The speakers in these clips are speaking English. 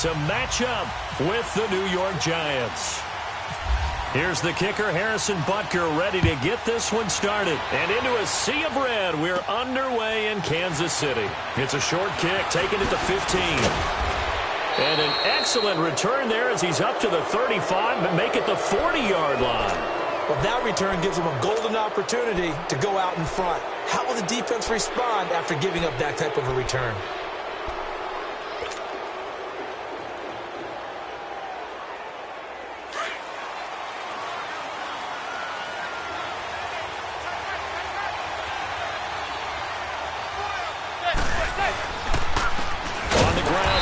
to match up with the New York Giants. Here's the kicker, Harrison Butker, ready to get this one started. And into a sea of red, we're underway in Kansas City. It's a short kick, taking it to 15. And an excellent return there as he's up to the 35, but make it the 40-yard line. Well, that return gives him a golden opportunity to go out in front. How will the defense respond after giving up that type of a return?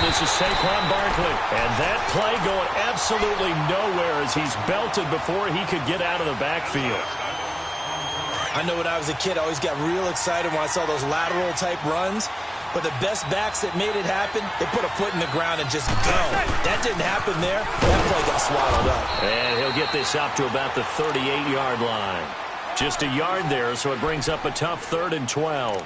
This is Saquon Barkley. And that play going absolutely nowhere as he's belted before he could get out of the backfield. I know when I was a kid, I always got real excited when I saw those lateral-type runs. But the best backs that made it happen, they put a foot in the ground and just go. That didn't happen there. That play got swaddled up. And he'll get this up to about the 38-yard line. Just a yard there, so it brings up a tough 3rd and 12.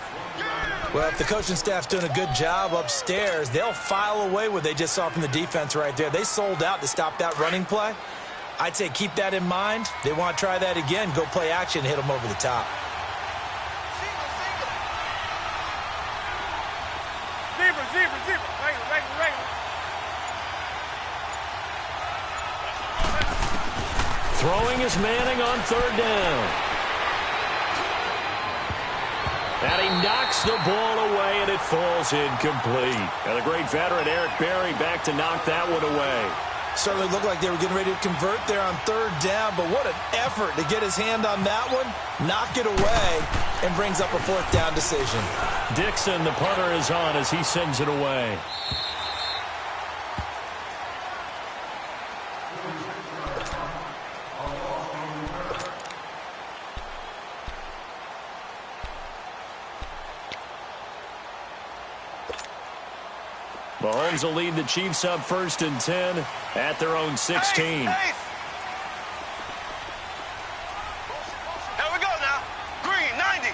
Well, if the coaching staff's doing a good job upstairs, they'll file away what they just saw from the defense right there. They sold out to stop that running play. I'd say keep that in mind. They want to try that again. Go play action, hit them over the top. Throwing is Manning on 3rd down. And he knocks the ball away, and it falls incomplete. And the great veteran Eric Berry back to knock that one away. Certainly looked like they were getting ready to convert there on 3rd down, but what an effort to get his hand on that one, knock it away, and brings up a 4th down decision. Dixon, the punter, is on as he sends it away. Mahomes will lead the Chiefs up 1st and 10 at their own 16. Here we go now. Green, 90.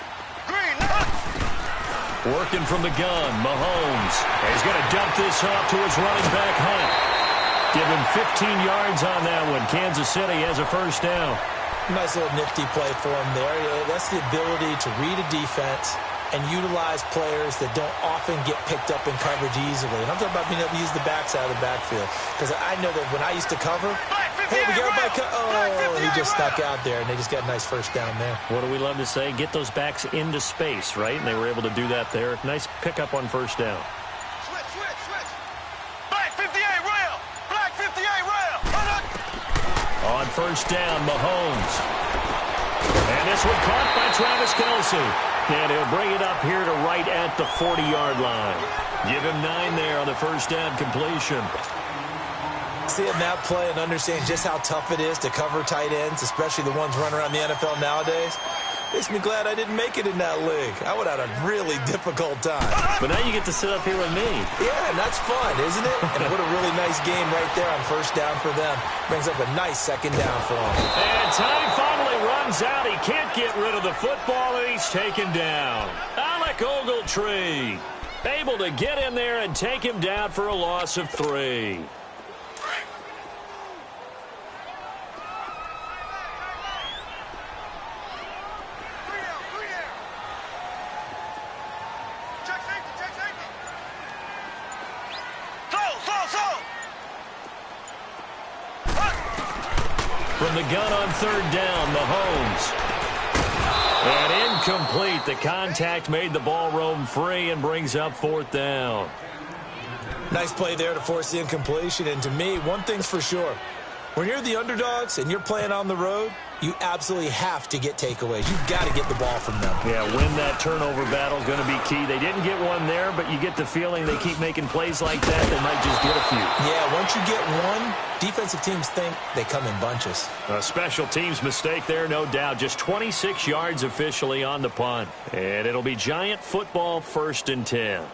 Green, 90. Working from the gun, Mahomes. He's going to dump this off to his running back, Hunt. Give him 15 yards on that one. Kansas City has a 1st down. Nice little nifty play for him there. That's the ability to read a defense and utilize players that don't often get picked up in coverage easily. And I'm talking about being able to use the backs out of the backfield. Because I know that when I used to cover, hey, we got everybody he just stuck out there, and they just got a nice 1st down there. What do we love to say? Get those backs into space, right? And they were able to do that there. Nice pickup on 1st down. Switch. Black 58 rail. Black 58 rail. On 1st down, Mahomes. And this one caught by Travis Kelce. And he'll bring it up here to right at the 40-yard line. Give him 9 there on the 1st down completion. Seeing that play and understanding just how tough it is to cover tight ends, especially the ones running around the NFL nowadays, makes me glad I didn't make it in that league. I would have had a really difficult time. But now you get to sit up here with me. Yeah, and that's fun, isn't it? And what a really nice game right there on 1st down for them. Brings up a nice 2nd down for them. And time finally runs out. He can't get rid of the football, and he's taken down. Alec Ogletree able to get in there and take him down for a loss of 3. From the gun on 3rd down, Mahomes. And incomplete. The contact made the ball roam free and brings up 4th down. Nice play there to force the incompletion. And to me, one thing's for sure. When you're the underdogs and you're playing on the road, you absolutely have to get takeaways. You've got to get the ball from them. Yeah, win that turnover battle is going to be key. They didn't get one there, but you get the feeling they keep making plays like that, they might just get a few. Yeah, once you get one, defensive teams think they come in bunches. A special teams mistake there, no doubt. Just 26 yards officially on the punt. And it'll be Giant football 1st and 10.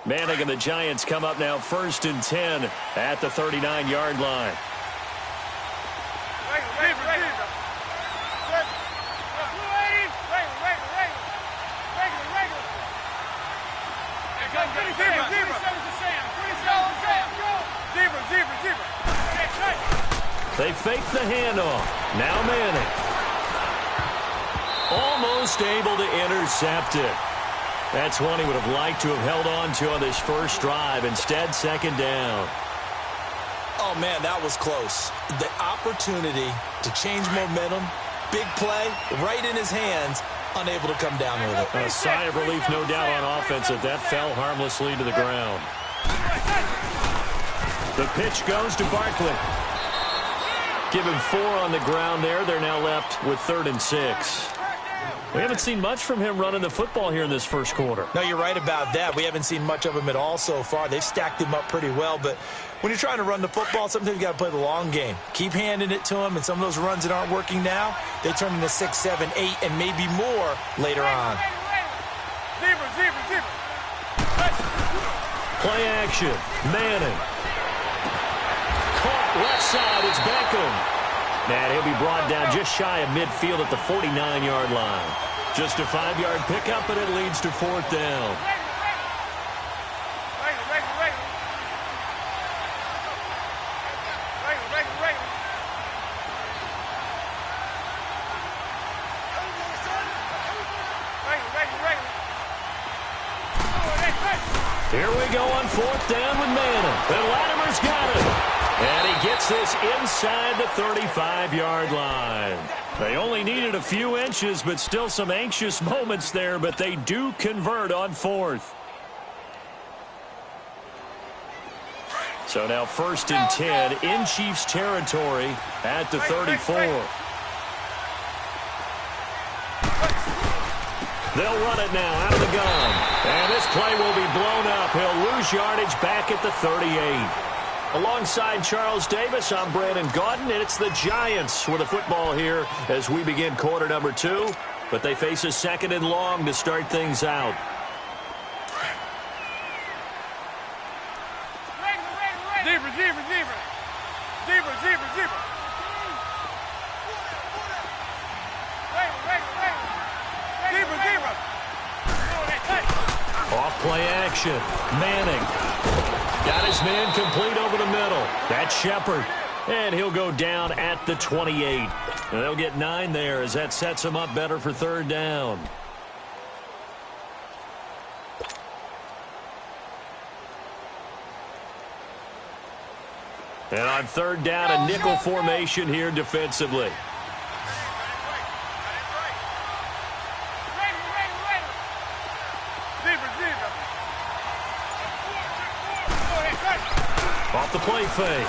Manning and the Giants come up now 1st and 10 at the 39-yard line. They fake the handoff. Now Manning. Almost able to intercept it. That's one he would have liked to have held on to on this first drive. Instead, second down. Oh, man, that was close. The opportunity to change momentum, big play, right in his hands, unable to come down with it. A sigh of relief, no doubt, on offense that fell harmlessly to the ground. The pitch goes to Barkley. Give him 4 on the ground there. They're now left with 3rd and 6. We haven't seen much from him running the football here in this first quarter. No, you're right about that. We haven't seen much of him at all so far. They've stacked him up pretty well, but when you're trying to run the football, sometimes you got to play the long game. Keep handing it to him, and some of those runs that aren't working now, they turn into 6, 7, 8, and maybe more later on. Play action. Manning. Caught left side. It's Beckham. And he'll be brought down just shy of midfield at the 49-yard line. Just a 5-yard pickup, and it leads to 4th down. Here we go on 4th down with Manning. And Latimer's got it. And he gets this inside the 35-yard line. They only needed a few inches, but still some anxious moments there, but they do convert on 4th. So now 1st and 10 in Chiefs territory at the 34. They'll run it now out of the gun. And this play will be blown up. He'll lose yardage back at the 38. Alongside Charles Davis, I'm Brandon Gaudin, and it's the Giants with the football here as we begin quarter number 2. But they face a 2nd and long to start things out. Off play action. Manning. Got his man complete over the middle. That's Shepard. And he'll go down at the 28. And they'll get 9 there as that sets him up better for 3rd down. And on 3rd down, a nickel formation here defensively. Off the play fake.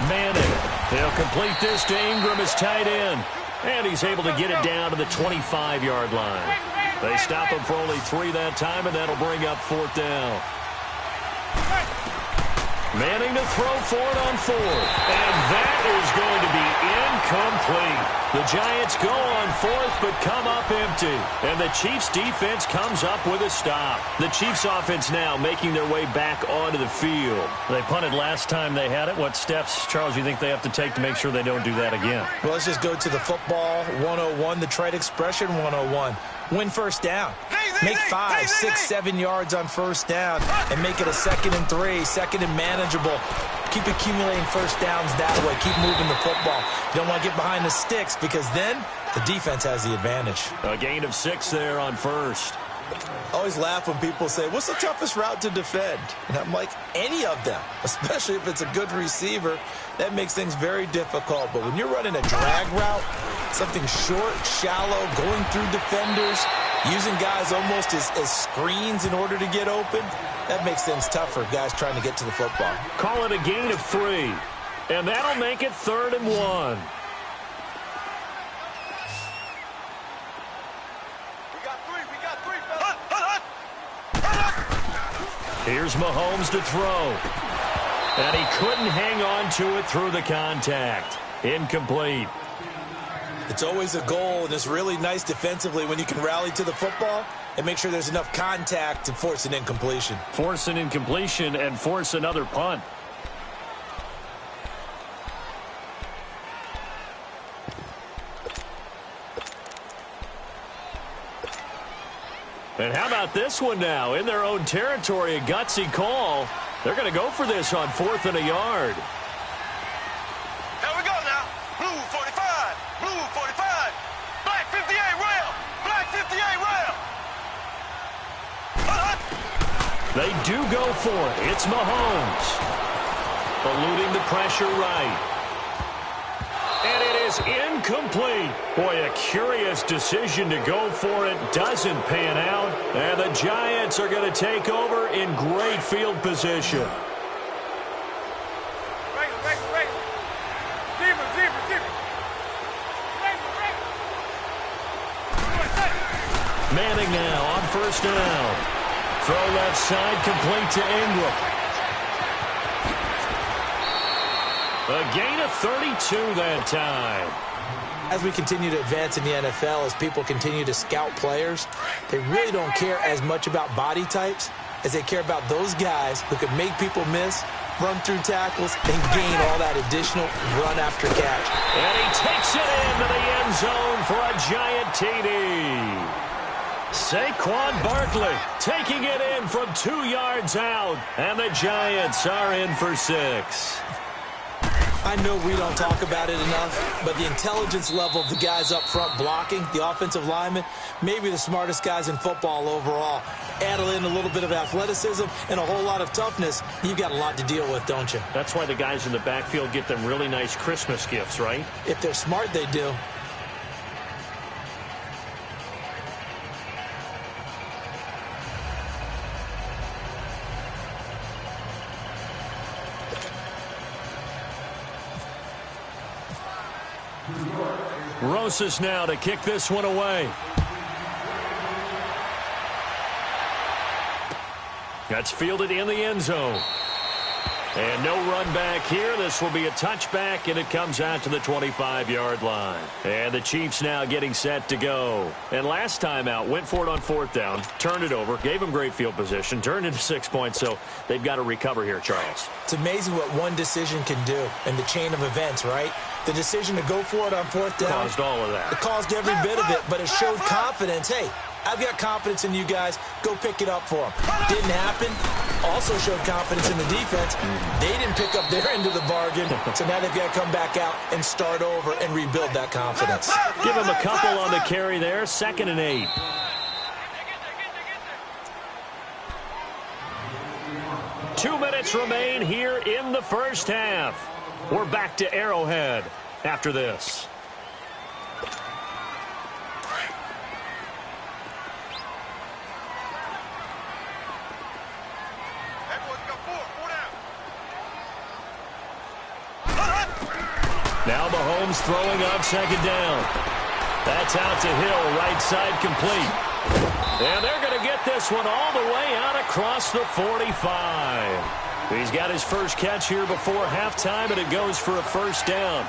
Manning. He'll complete this to Ingram as tight end. And he's able to get it down to the 25-yard line. They stop him for only 3 that time, and that'll bring up 4th down. Manning to throw for it on 4th. And that is going to be incomplete. The Giants go on 4th but come up empty. And the Chiefs defense comes up with a stop. The Chiefs offense now making their way back onto the field. They punted last time they had it. What steps, Charles, you think they have to take to make sure they don't do that again? Well, let's just go to the football 101, the trade expression 101. Win 1st down. Make 5, 6, 7 yards on 1st down and make it a 2nd and 3, 2nd and manageable. Keep accumulating 1st downs that way. Keep moving the football. You don't want to get behind the sticks because then the defense has the advantage. A gain of 6 there on 1st. I always laugh when people say, what's the toughest route to defend? And I'm like, any of them, especially if it's a good receiver. That makes things very difficult. But when you're running a drag route, something short, shallow, going through defenders, using guys almost as screens in order to get open, that makes things tough for guys trying to get to the football. Call it a gain of 3. And that'll make it 3rd and 1. Here's Mahomes to throw. And he couldn't hang on to it through the contact. Incomplete. It's always a goal, and it's really nice defensively when you can rally to the football and make sure there's enough contact to force an incompletion. Force an incompletion and force another punt. And how about this one now? In their own territory, a gutsy call. They're going to go for this on 4th and a yard. Here we go now. They do go for it. It's Mahomes. Eluding the pressure right. And it is incomplete. Boy, a curious decision to go for it. Doesn't pan out. And the Giants are going to take over in great field position. Manning now on first down. Throw left side, complete to Ingram. A gain of 32 that time. As we continue to advance in the NFL, as people continue to scout players, they really don't care as much about body types as they care about those guys who can make people miss, run through tackles, and gain all that additional run after catch. And he takes it into the end zone for a giant TD. Saquon Barkley taking it in from 2 yards out, and the Giants are in for 6. I know we don't talk about it enough, but the intelligence level of the guys up front blocking, the offensive linemen, maybe the smartest guys in football overall. Add in a little bit of athleticism and a whole lot of toughness, you've got a lot to deal with, don't you? That's why the guys in the backfield get them really nice Christmas gifts, right? If they're smart, they do. Rosas now to kick this one away. That's fielded in the end zone. And no run back here. This will be a touchback, and it comes out to the 25-yard line. And the Chiefs now getting set to go. And last time out, went for it on fourth down, turned it over, gave them great field position, turned into 6 points, so they've got to recover here, Charles. It's amazing what one decision can do in the chain of events, right? The decision to go for it on fourth down. Caused all of that. It caused every bit of it, but it showed confidence. Hey, I've got confidence in you guys. Go pick it up for them. Didn't happen. Also showed confidence in the defense. They didn't pick up their end of the bargain, so now they've got to come back out and start over and rebuild that confidence. Give him a couple on the carry there. 2nd and 8. Two minutes remain here in the first half. We're back to Arrowhead after this. Now Mahomes throwing on 2nd down. That's out to Hill, right side complete. And they're going to get this one all the way out across the 45. He's got his first catch here before halftime, and it goes for a first down.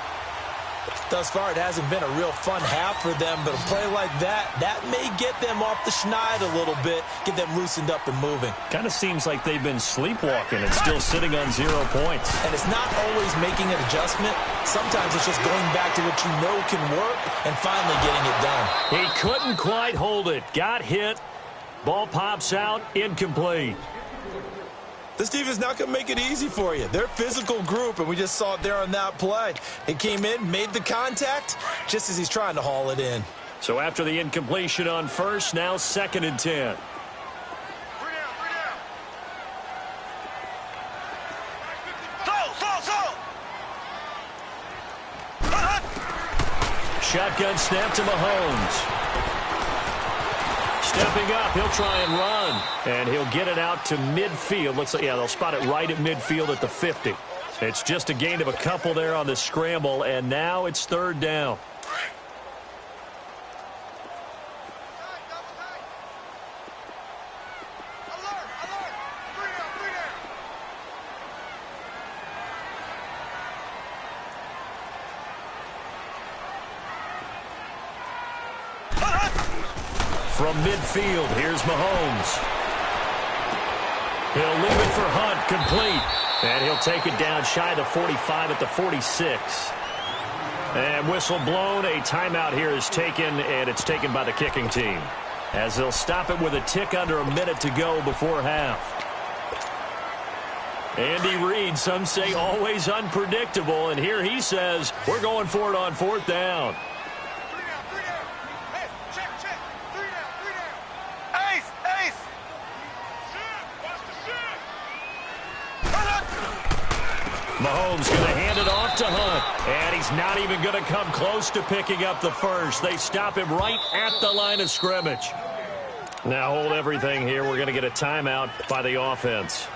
Thus far, it hasn't been a real fun half for them, but a play like that may get them off the schneid a little bit, get them loosened up and moving. Kind of seems like they've been sleepwalking and still sitting on 0 points. And it's not always making an adjustment. Sometimes it's just going back to what you know can work and finally getting it done. He couldn't quite hold it. Got hit. Ball pops out. Incomplete. This team is not going to make it easy for you. They're a physical group, and we just saw it there on that play. He came in, made the contact, just as he's trying to haul it in. So after the incompletion on first, now 2nd and 10. Shotgun snap to Mahomes. Stepping up, he'll try and run. And he'll get it out to midfield. Looks like, yeah, they'll spot it right at midfield at the 50. It's just a gain of a couple there on the scramble, and now it's 3rd down. From midfield, here's Mahomes. He'll leave it for Hunt, complete. And he'll take it down shy of the 45 at the 46. And whistle blown. A timeout here is taken, and it's taken by the kicking team, as they'll stop it with a tick under a minute to go before half. Andy Reid, some say always unpredictable, and here he says, we're going for it on 4th down. Mahomes going to hand it off to Hunt. And he's not even going to come close to picking up the first. They stop him right at the line of scrimmage. Now hold everything here. We're going to get a timeout by the offense,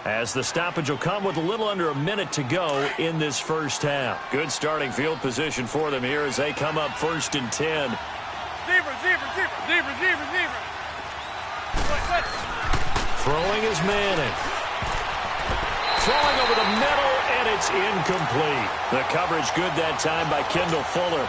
as the stoppage will come with a little under a minute to go in this first half. Good starting field position for them here as they come up 1st and 10. Zebra. Throwing is Manning. Throwing over the middle, and it's incomplete. The coverage good that time by Kendall Fuller.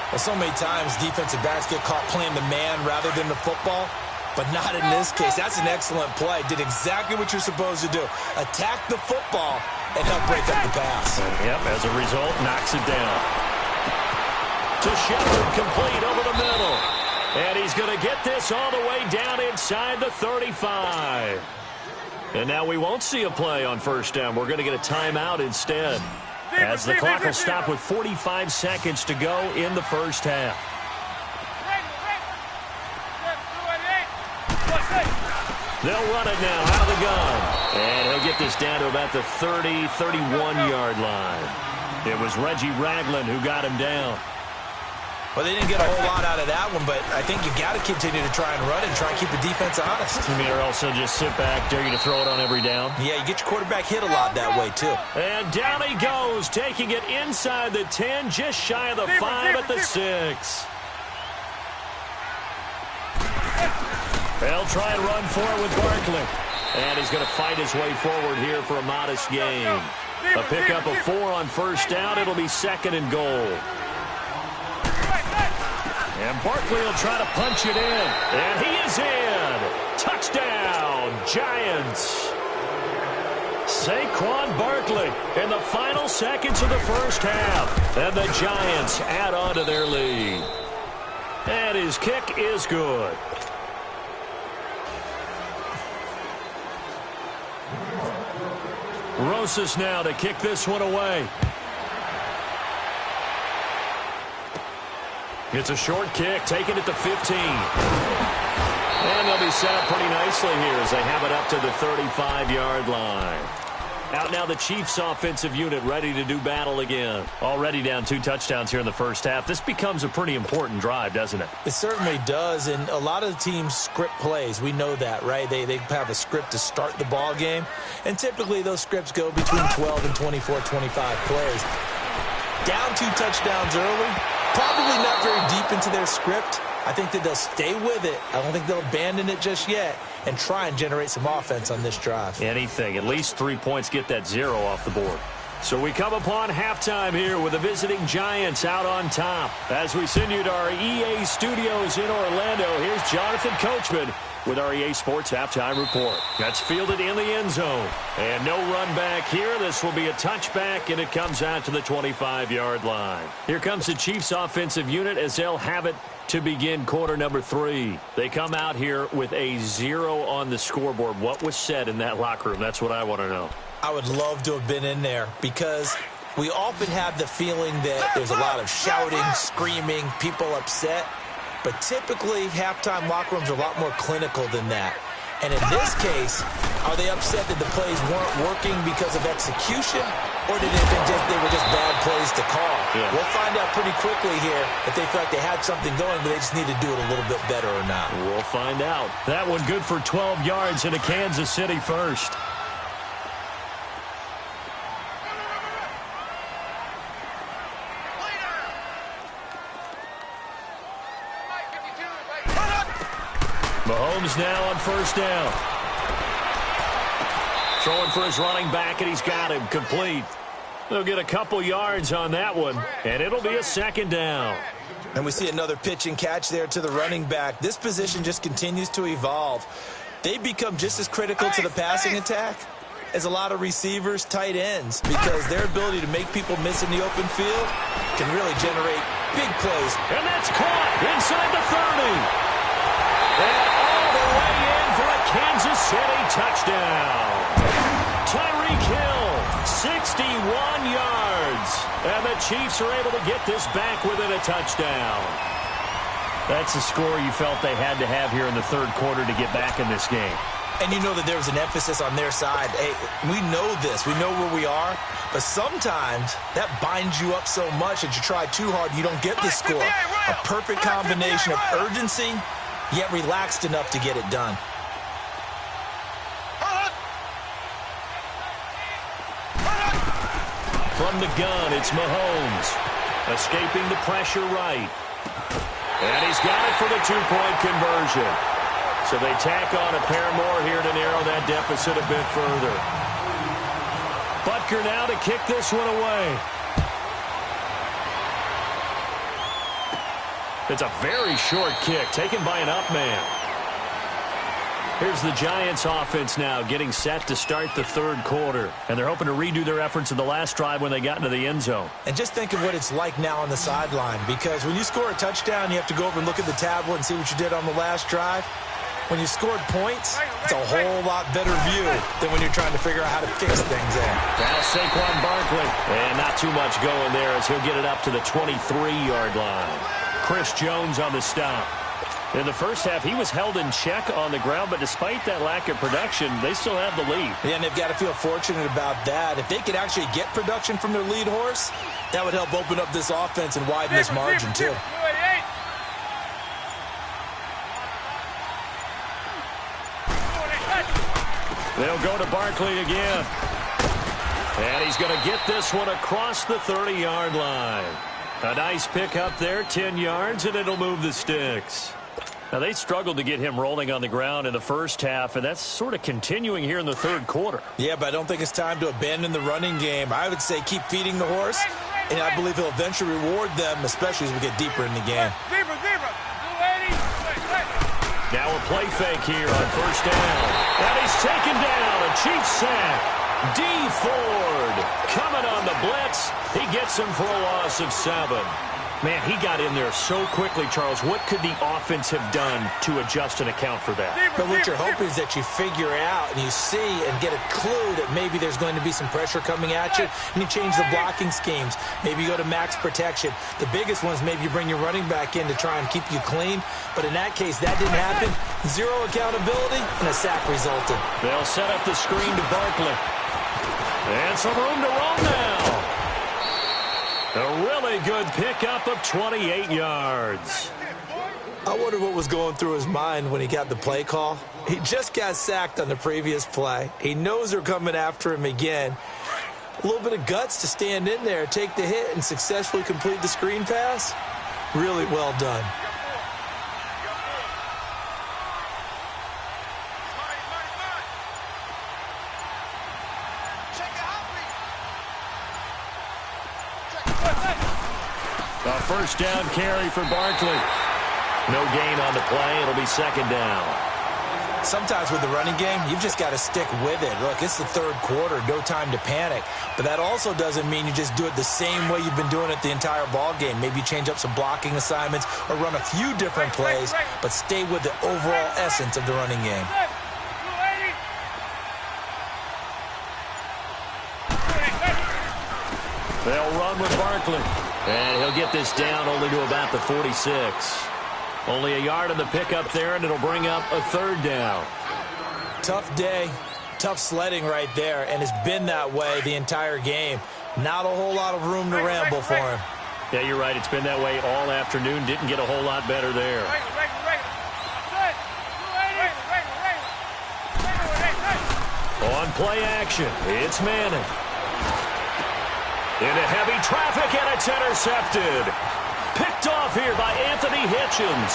Well, so many times defensive backs get caught playing the man rather than the football, but not in this case. That's an excellent play. Did exactly what you're supposed to do. Attack the football and help break up the pass. Yep, as a result, knocks it down. To Shepard, complete over the middle. And he's going to get this all the way down inside the 35. And now we won't see a play on 1st down. We're going to get a timeout instead, as the clock will stop with 45 seconds to go in the first half. They'll run it now out of the gun. And he'll get this down to about the 30, 31-yard line. It was Reggie Ragland who got him down. Well, they didn't get a whole lot out of that one, but I think you got to continue to try and run it and try and keep the defense honest. You mean, or also just sit back, dare you to throw it on every down? Yeah, you get your quarterback hit a lot that way, too. And down he goes, taking it inside the 10, just shy of the 5 at the 6. They'll try and run for it with Barkley. And he's going to fight his way forward here for a modest gain. A pickup of 4 on 1st down. It'll be 2nd and goal. And Barkley will try to punch it in. And he is in. Touchdown, Giants. Saquon Barkley in the final seconds of the first half. And the Giants add on to their lead. And his kick is good. Rosas now to kick this one away. It's a short kick, taking it to 15. And they'll be set up pretty nicely here as they have it up to the 35-yard line. Out now the Chiefs offensive unit ready to do battle again. Already down 2 touchdowns here in the first half. This becomes a pretty important drive, doesn't it? It certainly does, and a lot of the teams script plays. We know that, right? They have a script to start the ball game, and typically those scripts go between 12 and 24, 25 plays. Down 2 touchdowns early, probably not very deep into their script. I think that they'll stay with it. I don't think they'll abandon it just yet and try and generate some offense on this drive. Anything. At least 3 points, get that 0 off the board. So we come upon halftime here with the visiting Giants out on top. As we send you to our EA studios in Orlando, here's Jonathan Coachman with our EA Sports Halftime Report. That's fielded in the end zone. And no run back here. This will be a touchback, and it comes out to the 25-yard line. Here comes the Chiefs offensive unit as they'll have it to begin quarter number 3. They come out here with a 0 on the scoreboard. What was said in that locker room? That's what I want to know. I would love to have been in there because we often have the feeling that there's a lot of shouting, screaming, people upset. But typically, halftime locker rooms are a lot more clinical than that. And in this case, are they upset that the plays weren't working because of execution, or did they were just bad plays to call? Yeah. We'll find out pretty quickly here if they feel like they had something going, but they just need to do it a little bit better or not. We'll find out. That one good for 12 yards into Kansas City first. Mahomes now on first down. Throwing for his running back, and he's got him complete. They'll get a couple yards on that one, and it'll be a 2nd down. And we see another pitch and catch there to the running back. This position just continues to evolve. They become just as critical to the passing attack as a lot of receivers, tight ends, because their ability to make people miss in the open field can really generate big plays. And that's caught inside the 30. And all the way in for a Kansas City touchdown. Tyreek Hill, 61 yards. And the Chiefs are able to get this back within a touchdown. That's the score you felt they had to have here in the third quarter to get back in this game. And you know that there was an emphasis on their side. Hey, we know this. We know where we are. But sometimes that binds you up so much that you try too hard, you don't get the score. A perfect combination of urgency, yet relaxed enough to get it done. From the gun, it's Mahomes. Escaping the pressure right. And he's got it for the two-point conversion. So they tack on a pair more here to narrow that deficit a bit further. Butker now to kick this one away. It's a very short kick taken by an up man. Here's the Giants offense now getting set to start the third quarter. And they're hoping to redo their efforts in the last drive when they got into the end zone. And just think of what it's like now on the sideline. Because when you score a touchdown, you have to go over and look at the tablet and see what you did on the last drive. When you scored points, it's a whole lot better view than when you're trying to figure out how to fix things in. Now Saquon Barkley. And not too much going there as he'll get it up to the 23-yard line. Chris Jones on the stop. In the first half, he was held in check on the ground, but despite that lack of production, they still have the lead. Yeah, and they've got to feel fortunate about that. If they could actually get production from their lead horse, that would help open up this offense and widen this margin, too. They'll go to Barkley again. And he's going to get this one across the 30-yard line. A nice pick up there, 10 yards, and it'll move the sticks. Now, they struggled to get him rolling on the ground in the first half, and that's sort of continuing here in the third quarter. Yeah, but I don't think it's time to abandon the running game. I would say keep feeding the horse, and I believe he'll eventually reward them, especially as we get deeper in the game. Now a play fake here on first down. And he's taken down, a Chiefs sack. D. Ford coming on the blitz. He gets him for a loss of 7. Man, he got in there so quickly, Charles. What could the offense have done to adjust and account for that? But what you're hoping is that you figure out and you see and get a clue that maybe there's going to be some pressure coming at you, and you change the blocking schemes. Maybe you go to max protection. The biggest one is maybe you bring your running back in to try and keep you clean. But in that case, that didn't happen. Zero accountability, and a sack resulted. They'll set up the screen to Barkley. And some room to roll now. A really good pickup of 28 yards. I wonder what was going through his mind when he got the play call. He just got sacked on the previous play. He knows they're coming after him again. A little bit of guts to stand in there, take the hit, and successfully complete the screen pass. Really well done. A first down carry for Barkley. No gain on the play. It'll be second down. Sometimes with the running game, you've just got to stick with it. Look, it's the third quarter, no time to panic. But that also doesn't mean you just do it the same way you've been doing it the entire ball game. Maybe change up some blocking assignments or run a few different plays, but stay with the overall essence of the running game. They'll run with Barkley. And he'll get this down only to about the 46. Only a yard on the pickup there, and it'll bring up a third down. Tough day, tough sledding right there, and it's been that way the entire game. Not a whole lot of room to ramble for him. Yeah, you're right. It's been that way all afternoon. Didn't get a whole lot better there. On play action, it's Manning. Into heavy traffic, and it's intercepted. Picked off here by Anthony Hitchens.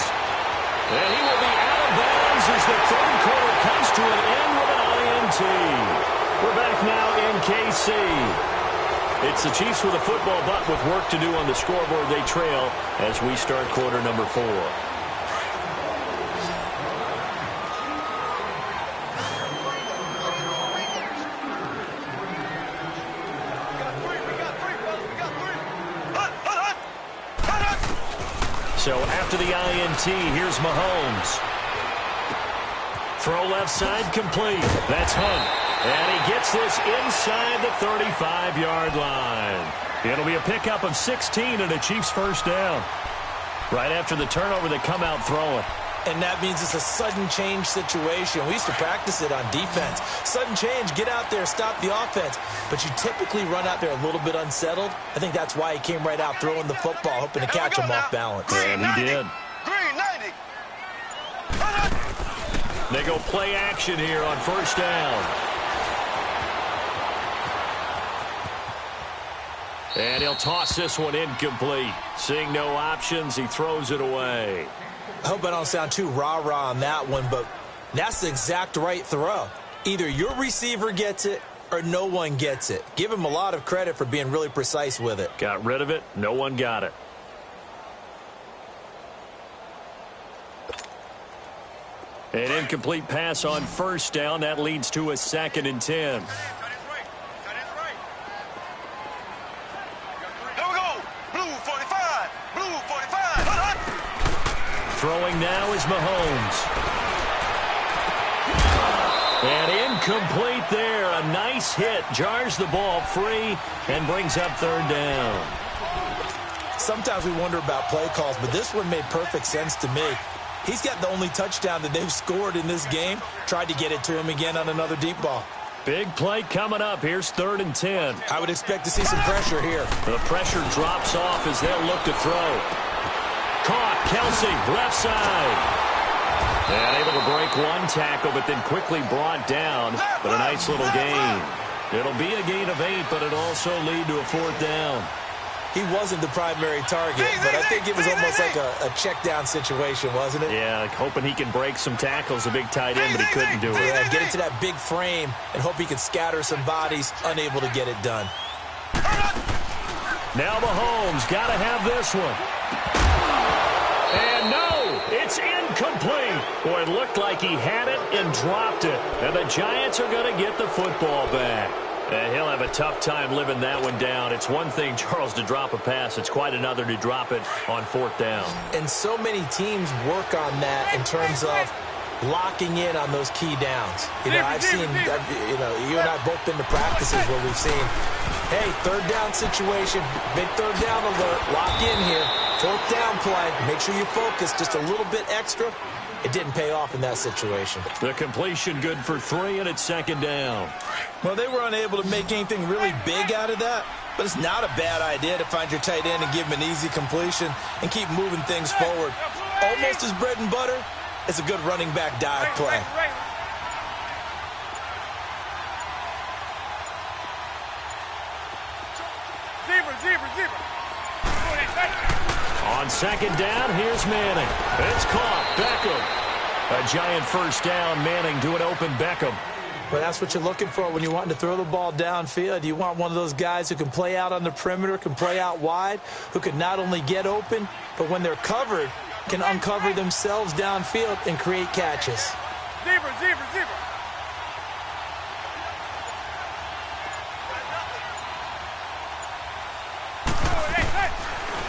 And he will be out of bounds as the third quarter comes to an end with an INT. We're back now in KC. It's the Chiefs with a football, but with work to do on the scoreboard. They trail as we start quarter number 4. So after the INT, here's Mahomes. Throw left side complete. That's Hunt. And he gets this inside the 35-yard line. It'll be a pickup of 16 and a Chiefs first down. Right after the turnover, they come out throwing. And that means it's a sudden change situation. We used to practice it on defense. Sudden change, get out there, stop the offense. But you typically run out there a little bit unsettled. I think that's why he came right out throwing the football, hoping to catch him off balance. And he did. Green, 90. They go play action here on first down. And he'll toss this one incomplete. Seeing no options, he throws it away. I hope I don't sound too rah-rah on that one, but that's the exact right throw. Either your receiver gets it or no one gets it. Give him a lot of credit for being really precise with it. Got rid of it. No one got it. An incomplete pass on first down. That leads to a 2nd and 10. Throwing now is Mahomes. And incomplete there. A nice hit. Jars the ball free and brings up 3rd down. Sometimes we wonder about play calls, but this one made perfect sense to me. He's got the only touchdown that they've scored in this game. Tried to get it to him again on another deep ball. Big play coming up. Here's 3rd and 10. I would expect to see some pressure here. The pressure drops off as they'll look to throw. Caught, Kelsey, left side. And able to break one tackle, but then quickly brought down. But a nice little gain. It'll be a gain of 8, but it'll also lead to a 4th down. He wasn't the primary target, but I think it was almost like a check down situation, wasn't it? Yeah, like hoping he can break some tackles, a big tight end, but he couldn't do it. Yeah, get into that big frame and hope he can scatter some bodies, unable to get it done. Now Mahomes got to have this one. And no, it's incomplete. Boy, it looked like he had it and dropped it. And the Giants are going to get the football back. And he'll have a tough time living that one down. It's one thing, Charles, to drop a pass. It's quite another to drop it on 4th down. And so many teams work on that in terms of locking in on those key downs. I've seen, you and I have both been to practices where we've seen, hey, 3rd down situation, big 3rd down alert, lock in here, 4th down play, make sure you focus just a little bit extra. It didn't pay off in that situation. The completion good for 3, and it's 2nd down. Well, they were unable to make anything really big out of that, but it's not a bad idea to find your tight end and give him an easy completion and keep moving things forward. Almost as bread and butter as a good running back dive play. Zebra. On 2nd down, here's Manning. It's caught. Beckham. A giant first down. Manning to an open Beckham. Well, that's what you're looking for when you're wanting to throw the ball downfield. You want one of those guys who can play out on the perimeter, can play out wide, who can not only get open, but when they're covered, can uncover themselves downfield and create catches. Zebra.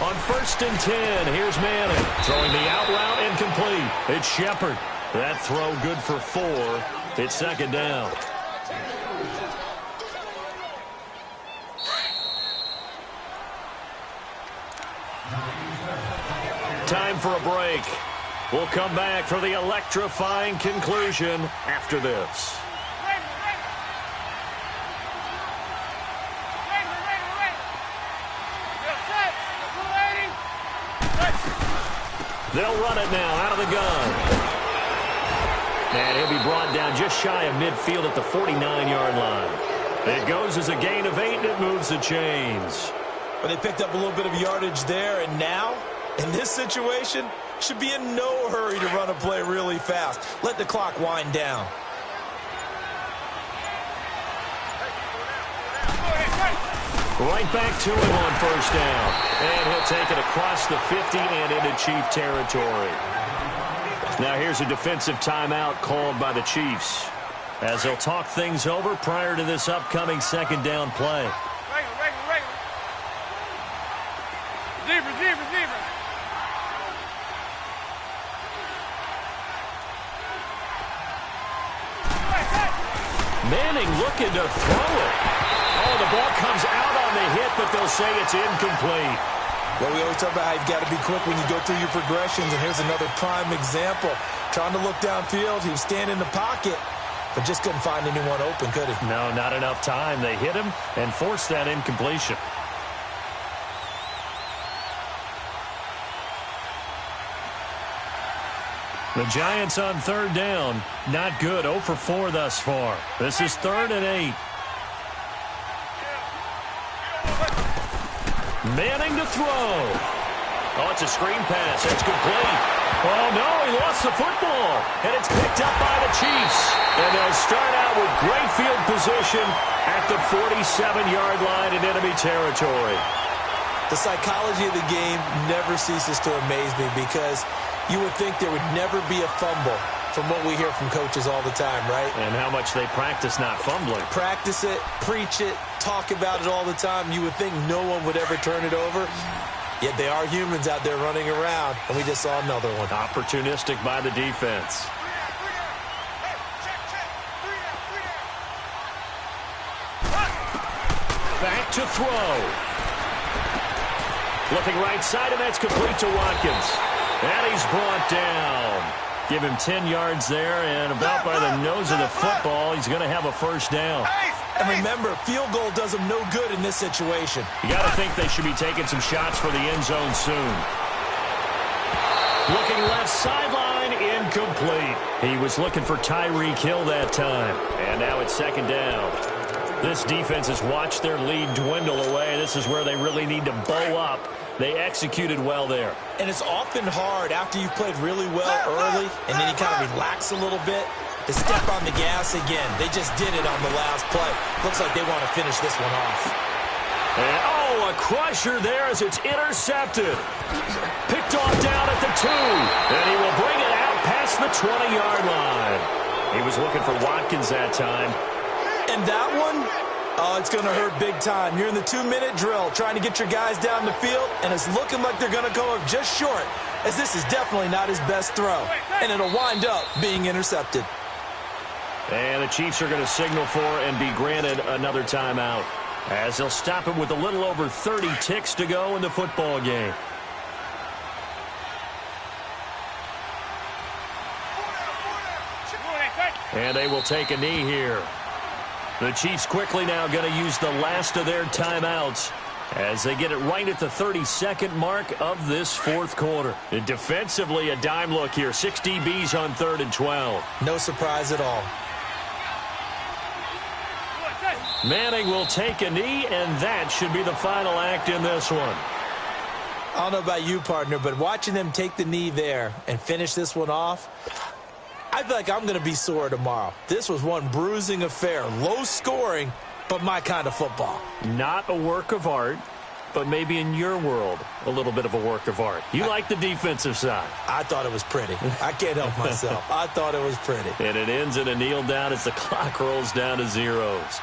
On 1st and 10, here's Manning. Throwing the out route incomplete. It's Shepard. That throw good for 4. It's 2nd down. Time for a break. We'll come back for the electrifying conclusion after this. They'll run it now out of the gun. And he'll be brought down just shy of midfield at the 49-yard line. It goes as a gain of 8, and it moves the chains. Well, they picked up a little bit of yardage there, and now, in this situation, should be in no hurry to run a play really fast. Let the clock wind down. Right back to him on first down. And he'll take it across the 50 and into Chief territory. Now here's a defensive timeout called by the Chiefs as they'll talk things over prior to this upcoming 2nd down play. Zebra. Manning looking to throw it. Oh, the ball comes out on the hit, but they'll say it's incomplete. Well, we always talk about how you've got to be quick when you go through your progressions, and here's another prime example. Trying to look downfield, he was standing in the pocket, but just couldn't find anyone open, could he? No, not enough time. They hit him and forced that incompletion. The Giants on third down. Not good. 0 for 4 thus far. This is 3rd and 8. Manning to throw. Oh, it's a screen pass. It's complete. Oh, no, he lost the football. And it's picked up by the Chiefs. And they'll start out with great field position at the 47-yard line in enemy territory. The psychology of the game never ceases to amaze me because you would think there would never be a fumble from what we hear from coaches all the time, right? And how much they practice not fumbling. Practice it, preach it, talk about it all the time. You would think no one would ever turn it over. Yet they are humans out there running around, and we just saw another one. Opportunistic by the defense. Back to throw. Looking right side, and that's complete to Watkins. And he's brought down. Give him 10 yards there, and about by the nose of the football, he's going to have a first down. And remember, field goal does him no good in this situation. You got to think they should be taking some shots for the end zone soon. Looking left sideline, incomplete. He was looking for Tyreek Hill that time. And now it's 2nd down. This defense has watched their lead dwindle away. This is where they really need to bow up. They executed well there. And it's often hard after you've played really well early and then you kind of relax a little bit to step on the gas again. They just did it on the last play. Looks like they want to finish this one off. And, oh, a crusher there as it's intercepted. Picked off down at the 2. And he will bring it out past the 20-yard line. He was looking for Watkins that time. And that one, oh, it's going to hurt big time. You're in the 2-minute drill trying to get your guys down the field, and it's looking like they're going to go up just short, as this is definitely not his best throw. And it'll wind up being intercepted. And the Chiefs are going to signal for and be granted another timeout, as they'll stop it with a little over 30 ticks to go in the football game. And they will take a knee here. The Chiefs quickly now going to use the last of their timeouts as they get it right at the 32nd mark of this 4th quarter. And defensively, a dime look here. 6 DBs on 3rd and 12. No surprise at all. Manning will take a knee, and that should be the final act in this one. I don't know about you, partner, but watching them take the knee there and finish this one off, I feel like I'm going to be sore tomorrow. This was one bruising affair. Low scoring, but my kind of football. Not a work of art, but maybe in your world, a little bit of a work of art. You like the defensive side. I thought it was pretty. I can't help myself. I thought it was pretty. And it ends in a kneel down as the clock rolls down to zeros.